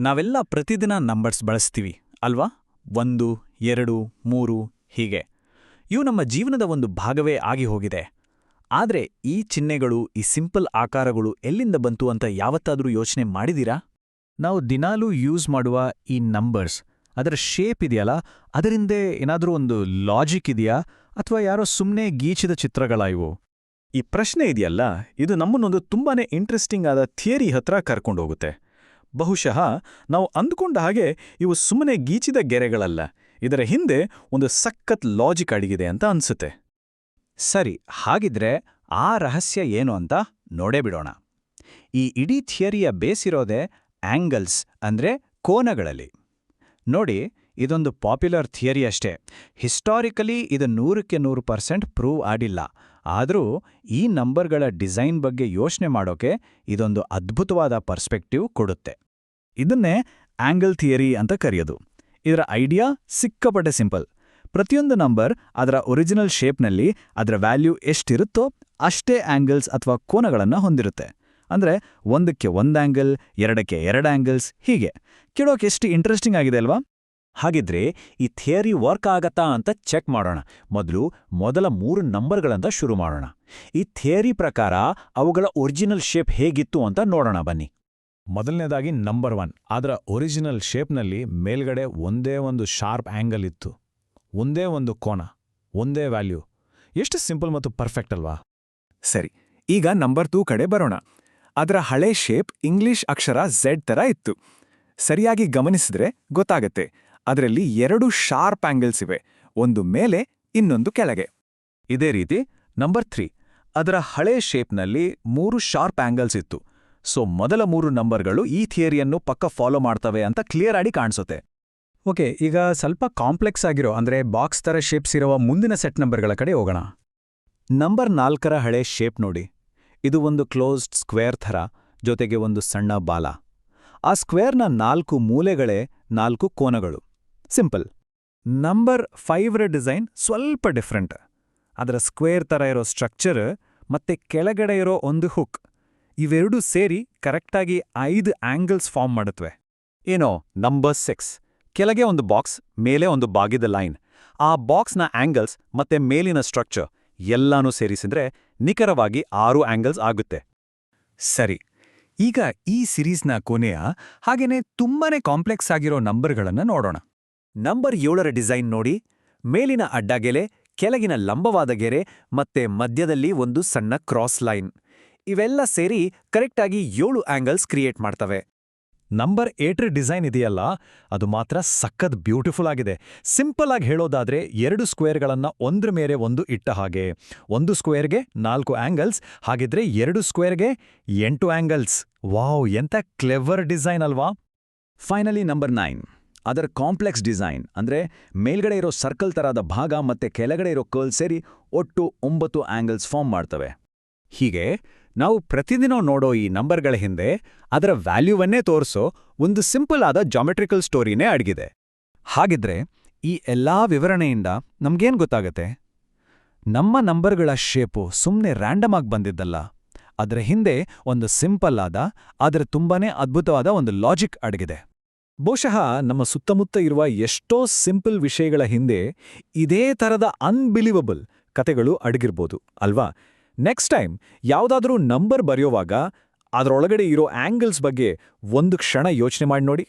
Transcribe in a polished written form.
ನಾವೆಲ್ಲ ಪ್ರತಿದಿನ ನಂಬರ್ಸ್ ಬಳಸ್ತೀವಿ ಅಲ್ವಾ? 1, 2, 3 ಹೀಗೆ. ಇವು ನಮ್ಮ ಜೀವನದ ಒಂದು ಭಾಗವೇ ಆಗಿ ಹೋಗಿದೆ. ಆದ್ರೆ ಈ ಚಿಹ್ನೆಗಳು, ಈ ಸಿಂಪಲ್ ಆಕಾರಗಳು ಎಲ್ಲಿಂದ ಬಂತು ಅಂತ ಯಾವತ್ತಾದ್ರೂ ಯೋಚನೆ ಮಾಡಿದೀರಾ? ನಾವು ದಿನಾಲೂ ಯೂಸ್ ಮಾಡುವ ಈ ನಂಬರ್ಸ್, ಅದರ ಶೇಪ್ ಇದೆಯಲ್ಲ, ಅದರಿಂದೇ ಏನಾದರೂ ಒಂದು ಲಾಜಿಕ್ ಇದೆಯಾ ಅಥವಾ ಯಾರೋ ಸುಮ್ಮನೆ ಗೀಚಿದ ಚಿತ್ರಗಳಾ ಇವು? ಈ ಪ್ರಶ್ನೆ ಇದೆಯಲ್ಲ, ಇದು ನಮ್ಮನ್ನೊಂದು ತುಂಬಾನೇ ಇಂಟ್ರೆಸ್ಟಿಂಗ್ ಆದ ಥಿಯರಿ ಹತ್ರ ಕರ್ಕೊಂಡೋಗುತ್ತೆ. ಬಹುಶಃ ನಾವು ಅಂದುಕೊಂಡ ಹಾಗೆ ಇವು ಸುಮ್ಮನೆ ಗೀಚಿದ ಗೆರೆಗಳಲ್ಲ, ಇದರ ಹಿಂದೆ ಒಂದು ಸಖತ್ ಲಾಜಿಕ್ ಅಡಗಿದೆ ಅಂತ ಅನ್ಸುತ್ತೆ. ಸರಿ, ಹಾಗಿದ್ರೆ ಆ ರಹಸ್ಯ ಏನು ಅಂತ ನೋಡೇ ಬಿಡೋಣ. ಈ ಇಡೀ ಥಿಯರಿಯ ಬೇಸಿರೋದೇ ಆಂಗಲ್ಸ್ ಅಂದ್ರೆ ಕೋನಗಳಲ್ಲಿ. ನೋಡಿ, ಇದೊಂದು ಪಾಪ್ಯುಲರ್ ಥಿಯರಿ ಅಷ್ಟೇ. ಹಿಸ್ಟಾರಿಕಲಿ ಇದು 100% ಪ್ರೂವ್ ಆಗಿಲ್ಲ. ಆದರೂ ಈ ನಂಬರ್ಗಳ ಡಿಸೈನ್ ಬಗ್ಗೆ ಯೋಚನೆ ಮಾಡೋಕೆ ಇದೊಂದು ಅದ್ಭುತವಾದ ಪರ್ಸ್ಪೆಕ್ಟಿವ್ ಕೊಡುತ್ತೆ. ಇದನ್ನೇ ಆಂಗಲ್ ಥಿಯರಿ ಅಂತ ಕರೆಯೋದು. ಇದರ ಐಡಿಯಾ ಸಿಕ್ಕಾಪಟ್ಟೆ ಸಿಂಪಲ್. ಪ್ರತಿಯೊಂದು ನಂಬರ್ ಅದರ ಒರಿಜಿನಲ್ ಶೇಪ್ನಲ್ಲಿ ಅದರ ವ್ಯಾಲ್ಯೂ ಎಷ್ಟಿರುತ್ತೋ ಅಷ್ಟೇ ಆಂಗಲ್ಸ್ ಅಥವಾ ಕೋನಗಳನ್ನು ಹೊಂದಿರುತ್ತೆ. ಅಂದ್ರೆ 1ಕ್ಕೆ 1 ಆಂಗಲ್, 2ಕ್ಕೆ 2 ಆಂಗಲ್ಸ್, ಹೀಗೆ. ಕೇಳೋಕೆ ಎಷ್ಟು ಇಂಟ್ರೆಸ್ಟಿಂಗ್ ಆಗಿದೆ ಅಲ್ವಾ? ಹಾಗಿದ್ರೆ ಈ ಥಿಯರಿ ವರ್ಕ್ ಆಗತ್ತಾ ಅಂತ ಚೆಕ್ ಮಾಡೋಣ. ಮೊದಲ 3 ನಂಬರ್ಗಳಂತ ಶುರು ಮಾಡೋಣ. ಈ ಥಿಯರಿ ಪ್ರಕಾರ ಅವುಗಳ ಒರಿಜಿನಲ್ ಶೇಪ್ ಹೇಗಿತ್ತು ಅಂತ ನೋಡೋಣ ಬನ್ನಿ. ಮೊದಲನೇದಾಗಿ ನಂಬರ್ 1. ಅದರ ಒರಿಜಿನಲ್ ಶೇಪ್ನಲ್ಲಿ ಮೇಲ್ಗಡೆ ಒಂದೇ ಒಂದು ಶಾರ್ಪ್ ಆಂಗಲ್ ಇತ್ತು, ಒಂದೇ ಒಂದು ಕೋನ, ಒಂದೇ ವ್ಯಾಲ್ಯೂ. ಎಷ್ಟು ಸಿಂಪಲ್ ಮತ್ತು ಪರ್ಫೆಕ್ಟ್ ಅಲ್ವಾ? ಸರಿ, ಈಗ ನಂಬರ್ 2 ಕಡೆ ಬರೋಣ. ಅದರ ಹಳೆ ಶೇಪ್ ಇಂಗ್ಲಿಷ್ ಅಕ್ಷರ ಝೆಡ್ ತರ ಇತ್ತು. ಸರಿಯಾಗಿ ಗಮನಿಸಿದ್ರೆ ಗೊತ್ತಾಗತ್ತೆ, ಅದರಲ್ಲಿ 2 ಶಾರ್ಪ್ ಆಂಗಲ್ಸ್ ಇವೆ, ಒಂದು ಮೇಲೆ ಇನ್ನೊಂದು ಕೆಳಗೆ. ಇದೇ ರೀತಿ ನಂಬರ್ 3. ಅದರ ಹಳೆ ಶೇಪ್ನಲ್ಲಿ 3 ಶಾರ್ಪ್ ಆಂಗಲ್ಸ್ ಇತ್ತು. ಸೊ ಮೊದಲ 3 ನಂಬರ್ಗಳು ಈ ಥಿಯರಿಯನ್ನು ಪಕ್ಕ ಫಾಲೋ ಮಾಡ್ತವೆ ಅಂತ ಕ್ಲಿಯರ್ ಆಗಿ ಕಾಣಿಸುತ್ತೆ. ಓಕೆ, ಈಗ ಸ್ವಲ್ಪ ಕಾಂಪ್ಲೆಕ್ಸ್ ಆಗಿರೋ ಅಂದ್ರೆ ಬಾಕ್ಸ್ ತರ ಶೇಪ್ಸ್ ಇರುವ ಮುಂದಿನ ಸೆಟ್ ನಂಬರ್ಗಳ ಕಡೆ ಹೋಗೋಣ. ನಂಬರ್ 4ರ ಹಳೆ ಶೇಪ್ ನೋಡಿ. ಇದು ಒಂದು ಕ್ಲೋಸ್ಡ್ ಸ್ಕ್ವೇರ್ ಥರ, ಜೊತೆಗೆ ಒಂದು ಸಣ್ಣ ಬಾಲ. ಆ ಸ್ಕ್ವೇರ್ನ 4 ಮೂಲೆಗಳೇ 4 ಕೋನಗಳು. ಸಿಂಪಲ್. ನಂಬರ್ 5ರ ಡಿಸೈನ್ ಸ್ವಲ್ಪ ಡಿಫ್ರೆಂಟ್. ಅದರ ಸ್ಕ್ವೇರ್ ಥರ ಇರೋ ಸ್ಟ್ರಕ್ಚರ್ ಮತ್ತೆ ಕೆಳಗಡೆ ಇರೋ ಒಂದು ಹುಕ್, ಇವೆರಡೂ ಸೇರಿ ಕರೆಕ್ಟಾಗಿ 5 ಆಂಗಲ್ಸ್ ಫಾರ್ಮ್ ಮಾಡುತ್ತವೆ. ಏನೋ ನಂಬರ್ 6. ಕೆಳಗೆ ಒಂದು ಬಾಕ್ಸ್, ಮೇಲೆ ಒಂದು ಬಾಗಿದ ಲೈನ್. ಆ ಬಾಕ್ಸ್ನ ಆಂಗಲ್ಸ್ ಮತ್ತೆ ಮೇಲಿನ ಸ್ಟ್ರಕ್ಚರ್ ಎಲ್ಲಾನೂ ಸೇರಿಸಿದ್ರೆ ನಿಖರವಾಗಿ 6 ಆಂಗಲ್ಸ್ ಆಗುತ್ತೆ. ಸರಿ, ಈಗ ಈ ಸಿರೀಸ್ನ ಕೊನೆಯ ಹಾಗೇನೆ ತುಂಬಾನೇ ಕಾಂಪ್ಲೆಕ್ಸ್ ಆಗಿರೋ ನಂಬರ್ಗಳನ್ನ ನೋಡೋಣ. ನಂಬರ್ 7ರ ಡಿಸೈನ್ ನೋಡಿ. ಮೇಲಿನ ಅಡ್ಡಗೆರೆ, ಕೆಳಗಿನ ಲಂಬವಾದ ಗೆರೆ ಮತ್ತೆ ಮಧ್ಯದಲ್ಲಿ ಒಂದು ಸಣ್ಣ ಕ್ರಾಸ್ ಲೈನ್. ಇವೆಲ್ಲ ಸೇರಿ ಕರೆಕ್ಟಾಗಿ 7 ಆಂಗಲ್ಸ್ ಕ್ರಿಯೇಟ್ ಮಾಡ್ತವೆ. ನಂಬರ್ 8ರ ಡಿಸೈನ್ ಇದೆಯಲ್ಲ, ಅದು ಮಾತ್ರ ಸಖತ್ ಬ್ಯೂಟಿಫುಲ್ ಆಗಿದೆ. ಸಿಂಪಲ್ ಆಗಿ ಹೇಳೋದಾದ್ರೆ 2 ಸ್ಕ್ವೇರ್ಗಳನ್ನ ಒಂದ್ರ ಮೇಲೆ ಒಂದು ಇಟ್ಟ ಹಾಗೆ. ಒಂದು ಸ್ಕ್ವೇರ್ಗೆ 4 ಆಂಗಲ್ಸ್, ಹಾಗಿದ್ರೆ 2 ಸ್ಕ್ವೇರ್ಗೆ 8 ಆಂಗಲ್ಸ್. ವಾವ್, ಎಂತ ಕ್ಲೆವರ್ ಡಿಸೈನ್ ಅಲ್ವಾ? Finally number 9. ಅದರ ಕಾಂಪ್ಲೆಕ್ಸ್ ಡಿಸೈನ್ ಅಂದ್ರೆ ಮೇಲ್ಗಡೆ ಇರೋ ಸರ್ಕಲ್ ತರಹದ ಭಾಗ ಮತ್ತೆ ಕೆಳಗಡೆ ಇರೋ ಕರ್ಲ್ ಸೇರಿ ಒಟ್ಟು 9 ಆಂಗಲ್ಸ್ ಫಾರ್ಮ್ ಮಾಡ್ತವೆ. ಹೀಗೆ ನಾವು ಪ್ರತಿದಿನ ನೋಡೋ ಈ ನಂಬರ್ಗಳ ಹಿಂದೆ ಅದರ ವ್ಯಾಲ್ಯೂವನ್ನೇ ತೋರಿಸೋ ಒಂದು ಸಿಂಪಲ್ ಆದ ಜಾಮೆಟ್ರಿಕಲ್ ಸ್ಟೋರಿನೇ ಅಡಗಿದೆ. ಹಾಗಿದ್ರೆ ಈ ಎಲ್ಲಾ ವಿವರಣೆಯಿಂದ ನಮ್ಗೇನ್ ಗೊತ್ತಾಗತ್ತೆ? ನಮ್ಮ ನಂಬರ್ಗಳ ಶೇಪು ಸುಮ್ಮನೆ ರ್ಯಾಂಡಮ್ ಆಗಿ ಬಂದಿದ್ದಲ್ಲ. ಅದರ ಹಿಂದೆ ಒಂದು ಸಿಂಪಲ್ ಆದ, ಆದರೆ ತುಂಬಾನೇ ಅದ್ಭುತವಾದ ಒಂದು ಲಾಜಿಕ್ ಅಡಗಿದೆ. ಬಹುಶಃ ನಮ್ಮ ಸುತ್ತಮುತ್ತ ಇರುವ ಎಷ್ಟೋ ಸಿಂಪಲ್ ವಿಷಯಗಳ ಹಿಂದೆ ಇದೇ ಥರದ ಅನ್ಬಿಲೀವಬಲ್ ಕತೆಗಳು ಅಡಗಿರ್ಬೋದು ಅಲ್ವಾ? ನೆಕ್ಸ್ಟ್ ಟೈಮ್ ಯಾವುದಾದ್ರೂ ನಂಬರ್ ಬರೆಯೋವಾಗ ಅದರೊಳಗಡೆ ಇರೋ ಆಂಗಲ್ಸ್ ಬಗ್ಗೆ ಒಂದು ಕ್ಷಣ ಯೋಚನೆ ಮಾಡಿ ನೋಡಿ.